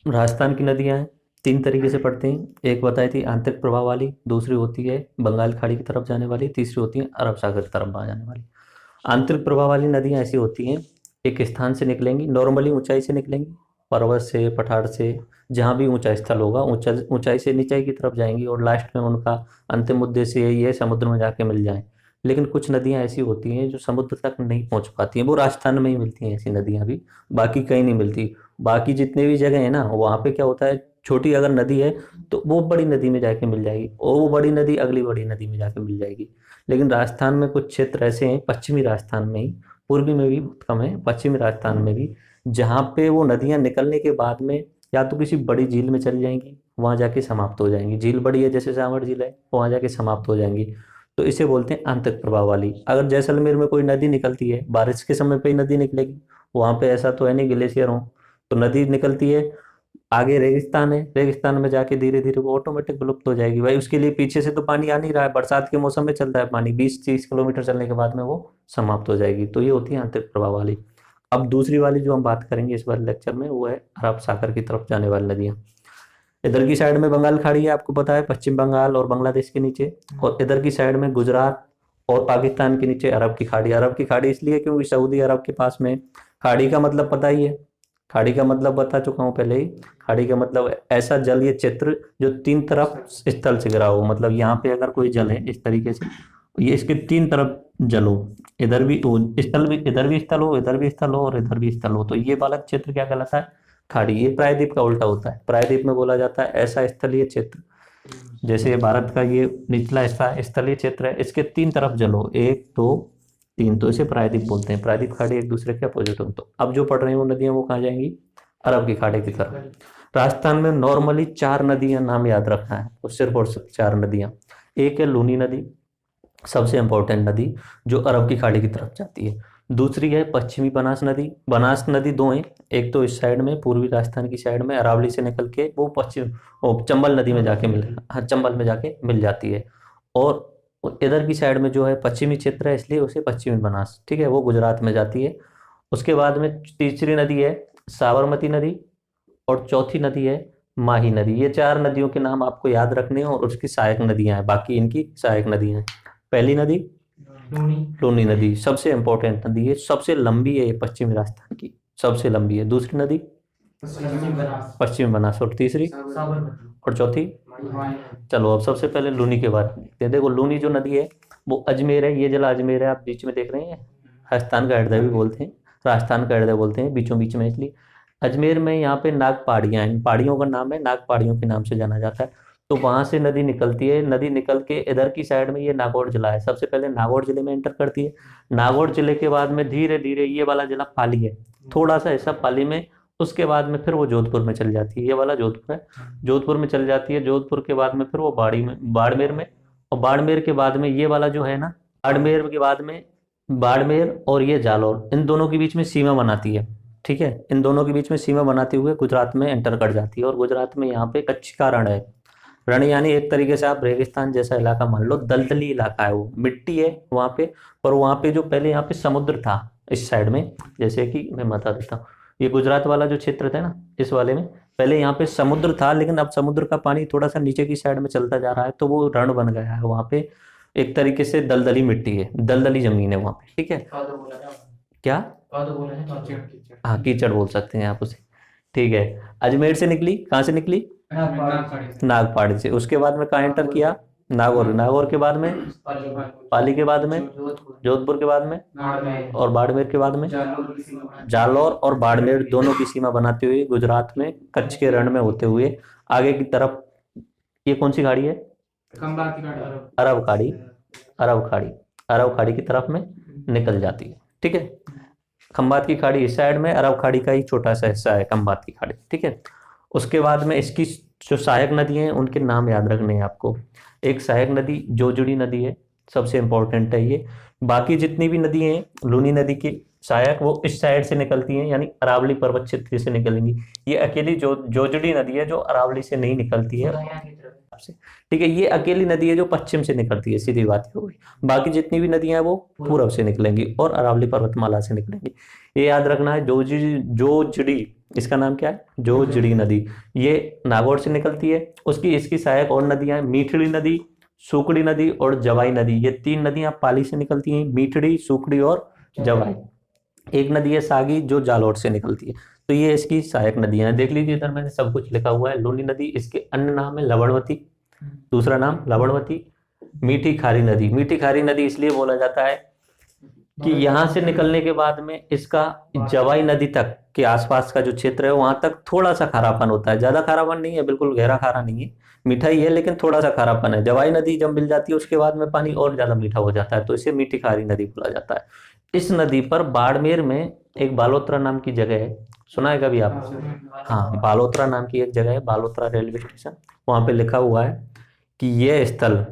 राजस्थान की नदियां हैं, तीन तरीके से पढ़ते हैं। एक बताई थी आंतरिक प्रवाह वाली, दूसरी होती है बंगाल खाड़ी की तरफ जाने वाली, तीसरी होती है अरब सागर की तरफ जाने वाली। आंतरिक प्रवाह वाली नदियां ऐसी होती हैं, एक स्थान से निकलेंगी, नॉर्मली ऊंचाई से निकलेंगी, पर्वत से, पठार से, जहाँ भी ऊंचा स्थल होगा ऊंचाई से नीचाई की तरफ जाएंगी, और लास्ट में उनका अंतिम उद्देश्य यही है समुद्र में जाके मिल जाएं। लेकिन कुछ नदियां ऐसी होती हैं जो समुद्र तक नहीं पहुंच पाती हैं, वो राजस्थान में ही मिलती हैं ऐसी नदियां भी, बाकी कहीं नहीं मिलती। बाकी जितने भी जगह है ना, वहाँ पे क्या होता है, छोटी अगर नदी है तो वो बड़ी नदी में जाके मिल जाएगी, और वो बड़ी नदी अगली बड़ी नदी में जाके मिल जाएगी। लेकिन राजस्थान में कुछ क्षेत्र ऐसे हैं, पश्चिमी राजस्थान में ही, पूर्वी में भी बहुत कम है, पश्चिमी राजस्थान में भी, जहाँ पे वो नदियां निकलने के बाद में या तो किसी बड़ी झील में चली जाएंगी, वहां जाके समाप्त हो जाएंगी। झील बड़ी है जैसे सावर झील है, वहां जाके समाप्त हो जाएंगी। तो इसे बोलते हैं आंतरिक प्रवाह वाली। अगर जैसलमेर में कोई नदी निकलती है, बारिश के समय पे ही नदी निकलेगी, वहां पे ऐसा तो है नहीं ग्लेशियर हो, तो नदी निकलती है, आगे रेगिस्तान है, रेगिस्तान में जाके धीरे धीरे वो ऑटोमेटिक विलुप्त हो जाएगी। भाई उसके लिए पीछे से तो पानी आ नहीं रहा है, बरसात के मौसम में चलता है पानी, 20-30 किलोमीटर चलने के बाद में वो समाप्त हो जाएगी। तो ये होती है आंतरिक प्रवाह वाली। अब दूसरी वाली जो हम बात करेंगे इस बार लेक्चर में, वो है अरब सागर की तरफ जाने वाली नदियां। इधर की साइड में बंगाल खाड़ी है, आपको पता है, पश्चिम बंगाल और बांग्लादेश के नीचे, और इधर की साइड में गुजरात और पाकिस्तान के नीचे अरब की खाड़ी। अरब की खाड़ी इसलिए क्योंकि सऊदी अरब के पास में, खाड़ी का मतलब पता ही है, खाड़ी का मतलब बता चुका हूँ पहले ही। खाड़ी का मतलब ऐसा जलीय क्षेत्र जो तीन तरफ स्थल से घिरा हो, मतलब यहाँ पे अगर कोई जल है इस तरीके से, ये इसके तीन तरफ जल हो, इधर भी स्थल भी, इधर भी स्थल हो, इधर भी स्थल हो, और इधर भी स्थल हो, तो ये वाला क्षेत्र क्या कहलाता है, खाड़ी। ये प्रायद्वीप का उल्टा होता है, प्रायद्वीप में बोला जाता है ऐसा स्थलीय क्षेत्र, जैसे भारत का ये निचला हिस्सा स्थलीय क्षेत्र है, इसके तीन तरफ जल हो, एक दो तीन, तो इसे प्रायद्वीप बोलते हैं। प्रायद्वीप खाड़ी एक दूसरे के अपोजिट हो। तो अब जो पढ़ रही हैं वो नदियां, वो कहाँ जाएंगी, अरब की खाड़ी की तरफ। राजस्थान में नॉर्मली चार नदियां नाम याद रखना है, और सिर्फ और सिर्फ चार नदियां। एक है लूनी नदी, सबसे इंपॉर्टेंट नदी, जो अरब की खाड़ी की तरफ जाती है। दूसरी है पश्चिमी बनास नदी। बनास नदी दो हैं, एक तो इस साइड में पूर्वी राजस्थान की साइड में अरावली से निकल के वो पश्चिम, वो चंबल नदी में जाके मिल, हाँ चंबल में जाके मिल जाती है। और इधर की साइड में जो है पश्चिमी क्षेत्र है, इसलिए उसे पश्चिमी बनास, ठीक है, वो गुजरात में जाती है। उसके बाद में तीसरी नदी है साबरमती नदी, और चौथी नदी है माही नदी। ये चार नदियों के नाम आपको याद रखने हैं, और उसकी सहायक नदियां हैं, बाकी इनकी सहायक नदियां हैं। पहली नदी लूनी। लूनी नदी, सबसे इंपॉर्टेंट नदी है, सबसे लंबी है ये पश्चिमी राजस्थान की, सबसे लंबी है। दूसरी नदी पश्चिमी बनास। पश्चिमी बनास, और तीसरी साबरमती। और चौथी। माही। चलो अब सबसे पहले लूनी के बारे में देखते हैं। देखो लूनी जो नदी है वो अजमेर है, ये जिला अजमेर है, आप बीच में देख रहे हैं, राजस्थान का हृदय भी बोलते हैं, राजस्थान का हृदय बोलते हैं बीचों बीच में, इसलिए अजमेर में यहाँ पे नाग पहाड़ियाँ हैं, इन पहाड़ियों का नाम है नाग पहाड़ियों के नाम से जाना जाता है। तो वहां से नदी निकलती है, नदी निकल के इधर की साइड में ये नागौर जिला है, सबसे पहले नागौर जिले में एंटर करती है। नागौर जिले के बाद में धीरे धीरे ये वाला जिला पाली है, थोड़ा सा हिस्सा पाली में, उसके बाद में फिर वो जोधपुर में चल जाती है, ये वाला जोधपुर है, जोधपुर में चल जाती है। जोधपुर के बाद में फिर वो बाड़मेर में, और बाड़मेर के बाद में ये वाला जो है ना, बाड़मेर के बाद में बाड़मेर और ये जालौर, इन दोनों के बीच में सीमा बनाती है, ठीक है, इन दोनों के बीच में सीमा बनाते हुए गुजरात में एंटर कर जाती है। और गुजरात में यहाँ पे कच्छ का रण है, रण यानी एक तरीके से आप रेगिस्तान जैसा इलाका मान लो, दलदली इलाका है, वो मिट्टी है वहाँ पे। पर वहाँ पे जो पहले यहाँ पे समुद्र था इस साइड में, जैसे कि मैं बता देता हूँ, ये गुजरात वाला जो क्षेत्र था ना, इस वाले में पहले यहाँ पे समुद्र था, लेकिन अब समुद्र का पानी थोड़ा सा नीचे की साइड में चलता जा रहा है, तो वो रण बन गया है वहाँ पे। एक तरीके से दलदली मिट्टी है, दलदली जमीन है वहाँ पे, ठीक है। कादो बोला था। क्या, कादो बोला है, कीचड़ कीचड़। हाँ कीचड़ बोल सकते हैं आप उसे, ठीक है। अजमेर से निकली, कहाँ से निकली, नागपहाड़ी। नागपाड़ी से। उसके बाद में कहाँ एंटर किया, नागौर, नागौर के बाद में पाली के बाद में जोधपुर। जोधपुर के बाद में बाड़मेर। और बाड़मेर के बाद में जालौर की सीमा बनाती है। जालौर और बाड़मेर दोनों की सीमा बनाते हुए गुजरात में कच्छ के रण में होते हुए आगे की तरफ, ये कौन सी खाड़ी है, खंबात की घाट अरब। अरब खाड़ी, अरब खाड़ी, अरब खाड़ी की तरफ में निकल जाती है, ठीक है। खंबात की खाड़ी इस साइड में, अरब खाड़ी का ही छोटा सा हिस्सा है खंबात की खाड़ी, ठीक है। उसके बाद में इसकी जो सहायक नदी हैं उनके नाम याद रखने हैं आपको। एक सहायक नदी जोजड़ी नदी है, सबसे इंपॉर्टेंट है ये। बाकी जितनी भी नदी हैं लूनी नदी की सहायक, वो इस साइड से निकलती हैं, यानी अरावली पर्वत क्षेत्र से निकलेंगी। ये अकेली जोजड़ी नदी है जो अरावली से नहीं निकलती है यहाँ की तरफ। से, ठीक है। ये अकेली नदी है जो पश्चिम से निकलती है, सीधी बात हो गई। बाकी जितनी भी नदियां हैं वो पूर्व से निकलेंगी और अरावली पर्वतमाला से निकलेंगी। ये याद रखना है, जोजड़ी इसका नाम क्या है, जोजड़ी नदी। ये नागौर से निकलती है। इसकी सहायक और नदियां हैं, मीठड़ी नदी, सुकड़ी नदी और जवाई नदी। ये 3 नदियां पाली से निकलती हैं, मीठड़ी, सुकड़ी और जवाई। एक नदी है सागी जो जालौर से निकलती है। तो ये इसकी सहायक नदियां हैं। देख लीजिए इधर मैंने सब कुछ लिखा हुआ है। लूनी नदी, इसके अन्य नाम है लवणवती, दूसरा नाम लवणवती। मीठी खारी नदी, मीठी खारी नदी इसलिए बोला जाता है कि यहाँ से निकलने के बाद में इसका जवाई नदी तक के आसपास का जो क्षेत्र है वहां तक थोड़ा सा खारापन होता है। ज्यादा खारापन नहीं है, बिल्कुल गहरा खारा नहीं है, मीठा ही है लेकिन थोड़ा सा खारापन है। जवाई नदी जब मिल जाती है उसके बाद में पानी और ज्यादा मीठा हो जाता है, तो इसे मीठी खारी नदी बोला जाता है। इस नदी पर बाड़मेर में एक बालोतरा नाम की जगह है, सुना है कभी आप? हाँ, बालोतरा नाम की एक जगह है, बालोतरा रेलवे स्टेशन। वहां पे लिखा हुआ है कि यह स्थल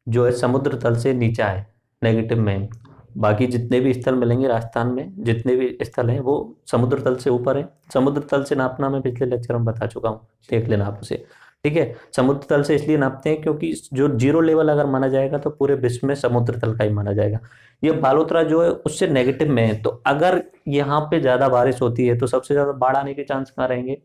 जो है समुद्र तल से नीचा है, नेगेटिव में। बाकी जितने भी स्थल मिलेंगे राजस्थान में, जितने भी स्थल हैं वो समुद्र तल से ऊपर है। समुद्र तल से नापना मैं पिछले लेक्चर में बता चुका हूँ, देख लेना आप उसे, ठीक है। समुद्र तल से इसलिए नापते हैं क्योंकि जो 0 लेवल अगर माना जाएगा तो पूरे विश्व में समुद्र तल का ही माना जाएगा। ये बालोतरा जो है उससे नेगेटिव में है, तो अगर यहाँ पे ज्यादा बारिश होती है तो सबसे ज्यादा बाढ़ आने के चांस कहाँ रहेंगे?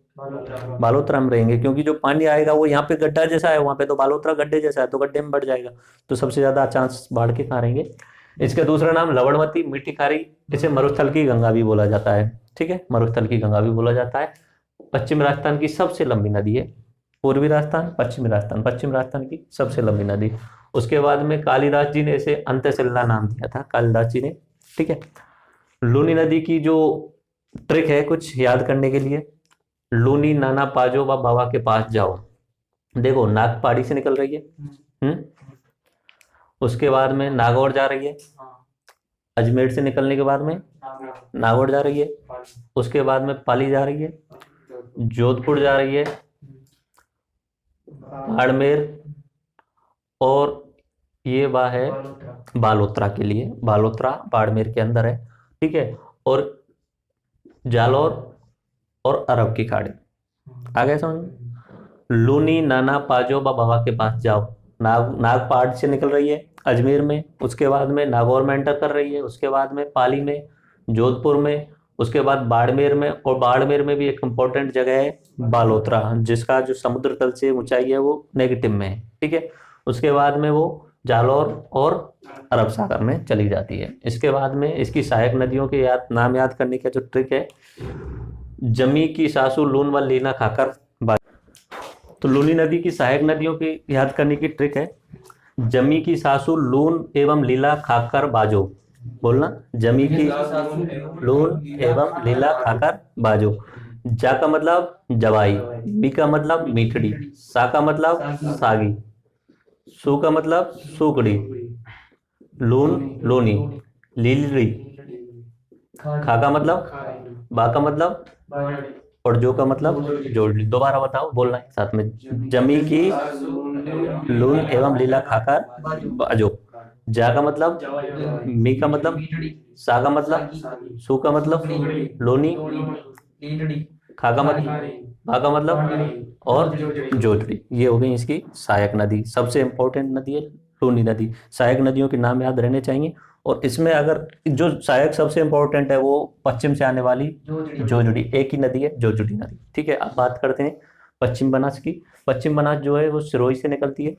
बालोतरा में रहेंगे, क्योंकि जो पानी आएगा वो यहाँ पे गड्ढा जैसा है, वहां पे तो बालोतरा गड्ढे जैसा है, तो गड्ढे में बढ़ जाएगा, तो सबसे ज्यादा चांस बाढ़ के कहाँ रहेंगे। इसका दूसरा नाम लवणवती, मीठी खारी, इसे मरुस्थल की गंगा भी बोला जाता है, ठीक है, मरुस्थल की गंगा भी बोला जाता है। पश्चिम राजस्थान की सबसे लंबी नदी है। पूर्वी राजस्थान, पश्चिम राजस्थान की सबसे लंबी नदी। उसके बाद में कालिदास जी ने इसे अंतशिला नाम दिया था, कालिदास जी ने, ठीक है। लूनी नदी की जो ट्रिक है कुछ याद करने के लिए, लूनी नाना पाजो व बाबा के पास जाओ। देखो नाग पहाड़ी से निकल रही है, उसके बाद में नागौर जा रही है, अजमेर से निकलने के बाद में नागौर जा रही है, उसके बाद में पाली जा रही है, जोधपुर जा रही है, बाड़मेर, और ये वह है बालोतरा के लिए, बालोतरा बाड़मेर के अंदर है, ठीक है, और जालौर और अरब की खाड़ी। आ गए समझ में? लूनी नाना पाजो बाबा के पास जाओ, नाग पहाड़ से निकल रही है अजमेर में, उसके बाद में नागौर में एंटर कर रही है, उसके बाद में पाली में, जोधपुर में, उसके बाद बाड़मेर में, और बाड़मेर में भी एक इंपॉर्टेंट जगह है बालोतरा, जिसका जो समुद्र तल से ऊंचाई है वो नेगेटिव में है, ठीक है। उसके बाद में वो जालौर और अरब सागर में चली जाती है। इसके बाद में इसकी सहायक नदियों के नाम याद करने का जो ट्रिक है, जमी की सासू लून व लीना खाकर। तो लूनी नदी की सहायक नदियों की याद करने की ट्रिक है, जमी की सासू लून एवं लीला खाकर बाजो। बोलना, जमी की लून एवं लीला खाकर बाजो। जा का मतलब जवाई, बी का मतलब मीठड़ी, सा का मतलब सागी, सू का मतलब सूकड़ी, लून लोनी, लीलड़ी, खा का मतलब, बा का मतलब, और जो का मतलब जोड़। दोबारा बताओ, बोलना है साथ में, जमी की लून एवं लीला खाकर बाजो। जा का मतलब, मी का मतलब, सा का मतलब, सू का मतलब लोनी, खा का मतलब, भा का मतलब, और जोजड़ी। ये हो गई इसकी सहायक नदी। सबसे इंपॉर्टेंट नदी है लूनी नदी। सहायक नदियों के नाम याद रहने चाहिए। और इसमें अगर जो सहायक सबसे इंपॉर्टेंट है वो पश्चिम से आने वाली जोजड़ी, एक ही नदी है जोजड़ी नदी, ठीक है। अब बात करते हैं पश्चिम बनास की। पश्चिम बनास जो है वो सिरोही से निकलती है,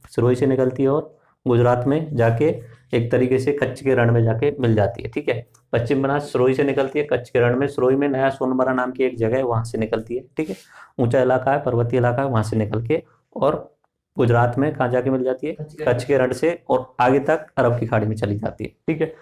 सिरोही से निकलती है और गुजरात में जाके एक तरीके से कच्छ के रण में जाके मिल जाती है, ठीक है। पश्चिम बनास सिरोही से निकलती है, कच्छ के रण में, सिरोही में नया सोनमरा नाम की एक जगह है, वहां से निकलती है, ठीक है। ऊंचा इलाका है, पर्वतीय इलाका है, वहां से निकल के और गुजरात में कहाँ जाके मिल जाती है, कच्छ के रण से, और आगे तक अरब की खाड़ी में चली जाती है, ठीक है।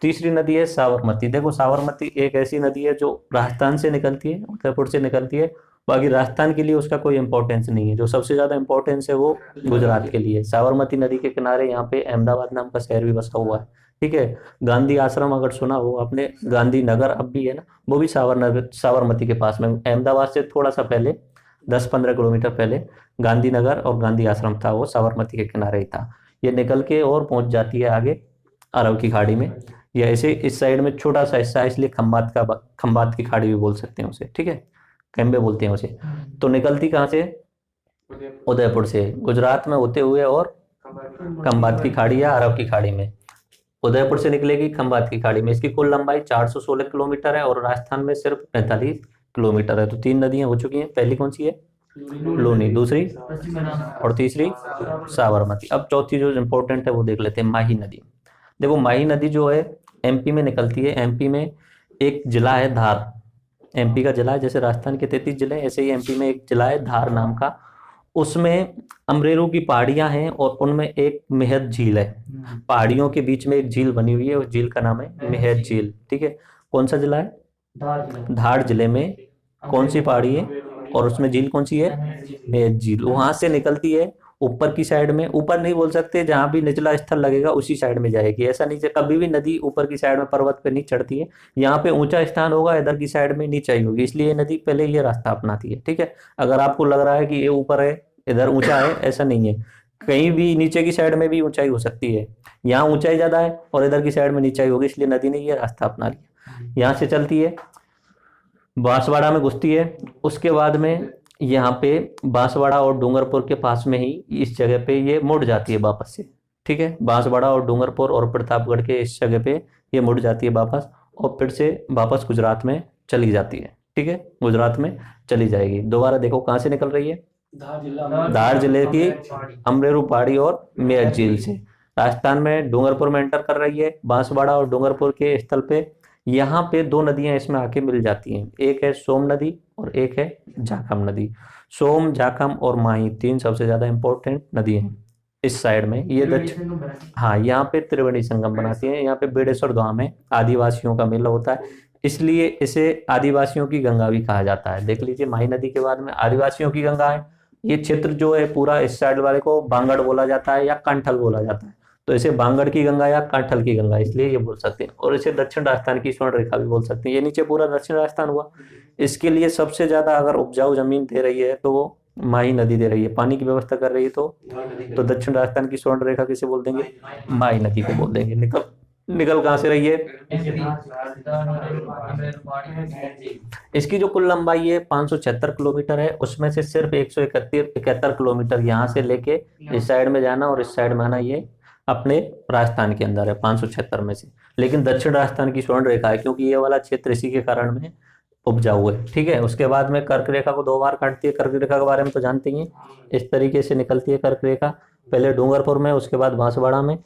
तीसरी नदी है साबरमती। देखो साबरमती एक ऐसी नदी है जो राजस्थान से निकलती है, उदयपुर से निकलती है। बाकी राजस्थान के लिए उसका कोई इंपॉर्टेंस नहीं है, जो सबसे ज्यादा इंपॉर्टेंस है वो गुजरात के लिए। साबरमती नदी के किनारे यहाँ पे अहमदाबाद नाम का शहर भी बसा हुआ है, ठीक है। गांधी आश्रम अगर सुना हो आपने, गांधी नगर अब भी है ना, वो भी साबरमती के पास में, अहमदाबाद से थोड़ा सा पहले 10-15 किलोमीटर पहले गांधीनगर और गांधी आश्रम था, वो साबरमती के किनारे ही था। ये निकल के और पहुंच जाती है आगे अरब की खाड़ी में। या ऐसे इस साइड में छोटा सा हिस्सा है, इसलिए खंबात की खाड़ी भी बोल सकते हैं उसे, ठीक है, कैम्बे बोलते हैं उसे। तो निकलती कहाँ से, उदयपुर से, गुजरात में होते हुए और खंबात की खाड़ी या अरब की खाड़ी में। उदयपुर से निकलेगी खंबात की खाड़ी में। इसकी कुल लंबाई 416 किलोमीटर है और राजस्थान में सिर्फ 45 किलोमीटर है। तो 3 नदियां हो चुकी हैं। पहली कौन सी है? लूनी, दूसरी और तीसरी साबरमती। अब चौथी जो इम्पोर्टेंट है वो देख लेते हैं, माही नदी। देखो माही नदी जो है एमपी में निकलती है। एमपी में एक जिला है धार, एमपी का जिला है, जैसे राजस्थान के 33 जिले ऐसे ही एमपी में एक जिला है धार नाम का। उसमें अमरेरू की पहाड़ियां हैं और उनमें एक मेहद झील है। पहाड़ियों के बीच में एक झील बनी हुई है, उस झील का नाम है मेहद झील। ठीक है, कौन सा जिला है? धार जिले में कौन सी पहाड़ी है और उसमें झील कौन सी है? मेहद झील। वहां से निकलती है ऊपर की साइड में, ऊपर नहीं बोल सकते, जहां भी निचला स्थल लगेगा उसी साइड में जाएगी। ऐसा नहीं कभी भी नदी ऊपर की साइड में पर्वत पे नहीं चढ़ती है। यहाँ पे ऊंचा स्थान होगा, इधर की साइड में नीचा ही होगी, इसलिए ये नदी पहले ये रास्ता अपनाती है। ठीक है, अगर आपको लग रहा है कि ये ऊपर है इधर ऊंचा है, ऐसा नहीं है। कहीं भी नीचे की साइड में भी ऊंचाई हो सकती है, यहाँ ऊंचाई ज्यादा है और इधर की साइड में नीचाई होगी, इसलिए नदी ने ये रास्ता अपना लिया। यहाँ से चलती है, बांसवाड़ा में घुसती है, उसके बाद में यहाँ पे बांसवाड़ा और डूंगरपुर के पास में ही इस जगह पे ये मुड़ जाती है वापस से। ठीक है, बांसवाड़ा और डूंगरपुर और प्रतापगढ़ के इस जगह पे ये मुड़ जाती है वापस, और फिर से वापस गुजरात में चली जाती है। ठीक है, गुजरात में चली जाएगी। दोबारा देखो कहाँ से निकल रही है? धार जिले की अमरेरू पहाड़ी और मेरठ झील से राजस्थान में डूंगरपुर में एंटर कर रही है। बांसवाड़ा और डूंगरपुर के स्थल पे यहाँ पे 2 नदियां इसमें आके मिल जाती हैं, एक है सोम नदी और एक है जाखम नदी। सोम, जाखम और माही 3 सबसे ज्यादा इंपॉर्टेंट नदी हैं इस साइड में। ये दक्षिण, हाँ, यहाँ पे त्रिवेणी संगम बनाती हैं। यहाँ पे बेड़ेश्वर धाम में आदिवासियों का मेला होता है, इसलिए इसे आदिवासियों की गंगा भी कहा जाता है। देख लीजिए, माही नदी के बाद में आदिवासियों की गंगा है। ये क्षेत्र जो है पूरा इस साइड वाले को बांगड़ बोला जाता है या कांठल बोला जाता है, तो इसे बांगड़ की गंगा या कांठल की गंगा इसलिए ये बोल सकते हैं। और इसे दक्षिण राजस्थान की स्वर्ण रेखा भी बोल सकते हैं। ये नीचे पूरा दक्षिण राजस्थान हुआ। इसके लिए सबसे ज्यादा अगर उपजाऊ जमीन दे रही है तो वो माही नदी दे रही है, पानी की व्यवस्था कर रही है। तो दक्षिण राजस्थान की स्वर्ण रेखा किसे बोल देंगे? माही नदी को बोल देंगे। निकल कहाँ से रही है? इसकी जो कुल लंबाई है 576 किलोमीटर है, उसमें से सिर्फ 171 किलोमीटर यहाँ से लेके इस साइड में जाना और इस साइड में आना, ये अपने राजस्थान के अंदर है 576 में से। लेकिन दक्षिण राजस्थान की स्वर्ण रेखा है, क्योंकि ये वाला क्षेत्र इसी के कारण में उपजाऊ है। ठीक है, उसके बाद में कर्क रेखा को 2 बार काटती है। कर्क रेखा के बारे में तो जानते ही हैं, इस तरीके से निकलती है कर्क रेखा, पहले डूंगरपुर में, उसके बाद बांसवाड़ा में।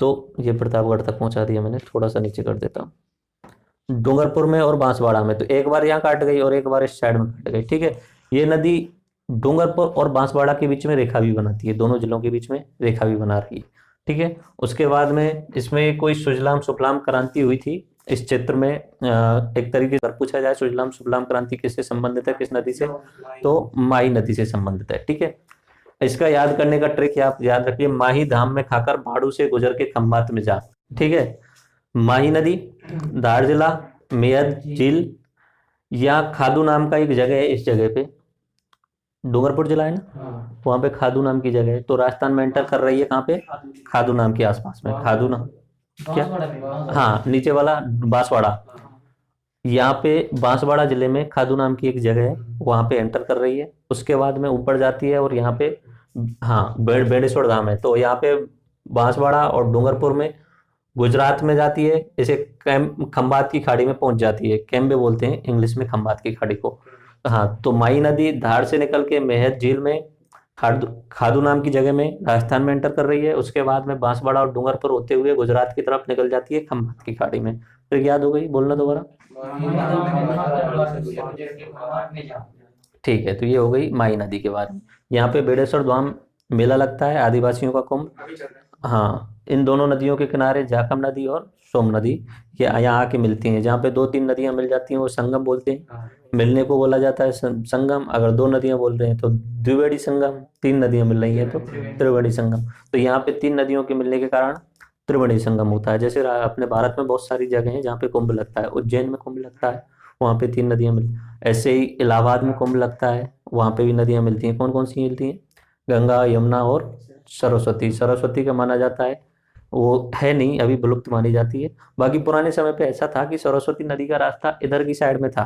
तो ये प्रतापगढ़ तक पहुंचा दिया मैंने, थोड़ा सा नीचे कर देता हूँ। डूंगरपुर में और बांसवाड़ा में तो एक बार यहाँ काट गई और एक बार इस साइड में काट गई। ठीक है, ये नदी डूंगरपुर और बांसवाड़ा के बीच में रेखा भी बनाती है, दोनों जिलों के बीच में रेखा भी बना रही है। ठीक है, उसके बाद में इसमें कोई सुजलाम सुफलाम क्रांति हुई थी इस क्षेत्र में। एक तरीके से पूछा जाए सुजलाम सुफलाम क्रांति किससे संबंधित है, किस नदी से? तो माही नदी से संबंधित है। ठीक है, इसका याद करने का ट्रिक आप याद रखिए, माही धाम में खाकर भाड़ू से गुजर के खंबात में जा। ठीक है, माही नदी, धार जिला, मेयत झील, या खादू नाम का एक जगह है, इस जगह पे डूंगरपुर जिला है ना, वहां पे खादू नाम की जगह है। तो राजस्थान में एंटर कर रही है कहाँ पे? खादू नाम के आसपास में। खादू नाम क्या? हाँ, नीचे वाला बांसवाड़ा, यहाँ पे बांसवाड़ा जिले में खादू नाम की एक जगह है, वहां पे एंटर कर रही है। उसके बाद में ऊपर जाती है और यहाँ पे, हाँ, बेड़ेश्वर धाम है। तो यहाँ पे बांसवाड़ा और डूंगरपुर में गुजरात में जाती है, इसे खंबात की खाड़ी में पहुंच जाती है। कैम्बे बोलते हैं इंग्लिश में खंबात की खाड़ी को। हाँ, तो माही नदी धार से निकल के मेहत झील में खादू नाम की जगह में राजस्थान में एंटर कर रही है। उसके बाद में बांसवाड़ा और डूंगरपुर होते हुए गुजरात की तरफ निकल जाती है खंबात की खाड़ी में। फिर याद हो गई? बोलना दोबारा। ठीक है, तो ये हो गई माही नदी के बारे में। यहाँ पे बेड़ेश्वर धाम मेला लगता है, आदिवासियों का कुंभ। हाँ, इन दोनों नदियों के किनारे जाखम नदी और सोम नदी ये यहाँ आके मिलती हैं। जहाँ पे 2-3 नदियां मिल जाती हैं वो संगम बोलते हैं, मिलने को बोला जाता है संगम। अगर 2 नदियां बोल रहे हैं तो द्विवेणी संगम, 3 नदियां मिल रही हैं तो त्रिवेणी संगम। तो यहाँ पे 3 नदियों के मिलने के कारण त्रिवेणी संगम होता है। जैसे अपने भारत में बहुत सारी जगह हैं जहाँ पे कुंभ लगता है, उज्जैन में कुंभ लगता है, वहाँ पे 3 नदियां मिल। ऐसे ही इलाहाबाद में कुंभ लगता है, वहाँ पे भी नदियां मिलती हैं। कौन कौन सी मिलती हैं? गंगा, यमुना और सरस्वती। सरस्वती का माना जाता है, वो है नहीं, अभी विलुप्त मानी जाती है। बाकी पुराने समय पे ऐसा था कि सरस्वती नदी का रास्ता इधर की साइड में था,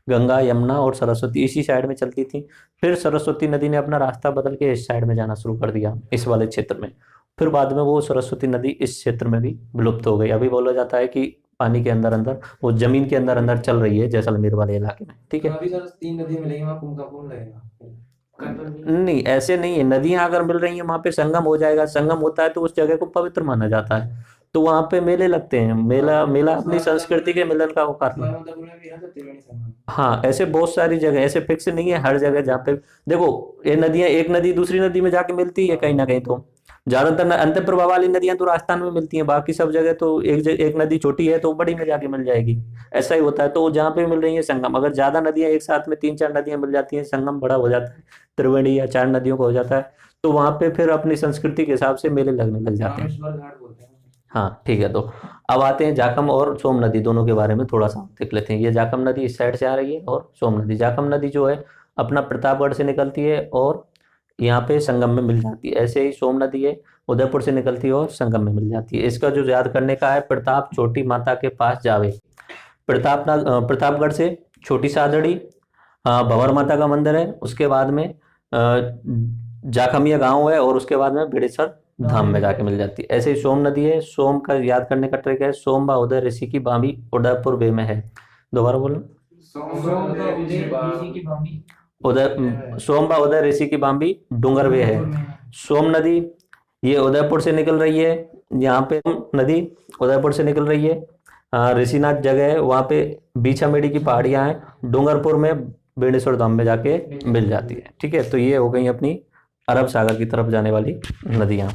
गंगा, यमुना और सरस्वती इसी साइड में चलती थी। फिर सरस्वती नदी ने अपना रास्ता बदल के इस साइड में जाना शुरू कर दिया, इस वाले क्षेत्र में। फिर बाद में वो सरस्वती नदी इस क्षेत्र में भी विलुप्त हो गई। अभी बोला जाता है कि पानी के अंदर अंदर, वो जमीन के अंदर अंदर चल रही है जैसलमेर वाले इलाके में, ठीक है। अभी सर 3 नदी मिलेंगी, वहाँ कुंभ का कुंभ लगेगा। नहीं, ऐसे नहीं है, नदियां अगर मिल रही हैं वहां पे संगम हो जाएगा, संगम होता है तो उस जगह को पवित्र माना जाता है, तो वहां पे मेले लगते हैं, मेला मेला अपनी संस्कृति के मिलन का वो कारण है। मानवतापुर में भी है तो त्रिवेणी संगम। हाँ, ऐसे बहुत सारी जगह, ऐसे फिक्स नहीं है हर जगह जहाँ पे, देखो ये नदियां, एक नदी दूसरी नदी में जाके मिलती है कहीं ना कहीं, तो ज्यादातर अंतर प्रवाह वाली नदियां तो राजस्थान में मिलती हैं, बाकी सब जगह तो एक नदी छोटी है तो बड़ी में जाके मिल जाएगी, ऐसा ही होता है। तो जहाँ पे मिल रही है संगम, अगर ज्यादा नदियां एक साथ में 3-4 नदियां मिल जाती हैं, संगम बड़ा हो जाता है, त्रिवेणी या 4 नदियों का हो जाता है, तो वहां पे फिर अपनी संस्कृति के हिसाब से मेले लगने लग जाते हैं। रामेश्वर घाट बोलते हैं। हाँ ठीक है, तो अब आते हैं जाखम और सोम नदी दोनों के बारे में थोड़ा सा देख लेते हैं। ये जाखम नदी इस साइड से आ रही है और सोम नदी, जाखम नदी जो है अपना प्रतापगढ़ से निकलती है और यहाँ पे संगम में मिल जाती है। ऐसे ही सोम नदी है, उदयपुर से निकलती है और संगम में मिल जाती है। इसका जो याद करने का है, प्रताप छोटी माता के पास जावे, प्रतापगढ़ से छोटी सादड़ी, भंवर माता का मंदिर है, उसके बाद में जाखमिया गांव है और उसके बाद में बेड़ेसर धाम में जाके मिल जाती है। ऐसे ही सोम नदी है, सोम का याद करने का ट्रिक है, सोम बा उदय ऋषि की बामी उदयपुर वे में है। दोबारा बोलो, सोम बा उदय ऋषि की बामी डूंगर वे है। सोम नदी ये उदयपुर से निकल रही है, यहाँ पे नदी उदयपुर से निकल रही है, ऋषिनाथ जगह है, वहाँ पे बीछामेड़ी की पहाड़ियाँ हैं, डूंगरपुर में बेड़ेश्वर धाम में जाके मिल जाती है, ठीक है। तो ये हो गई अपनी अरब सागर की तरफ जाने वाली नदियाँ।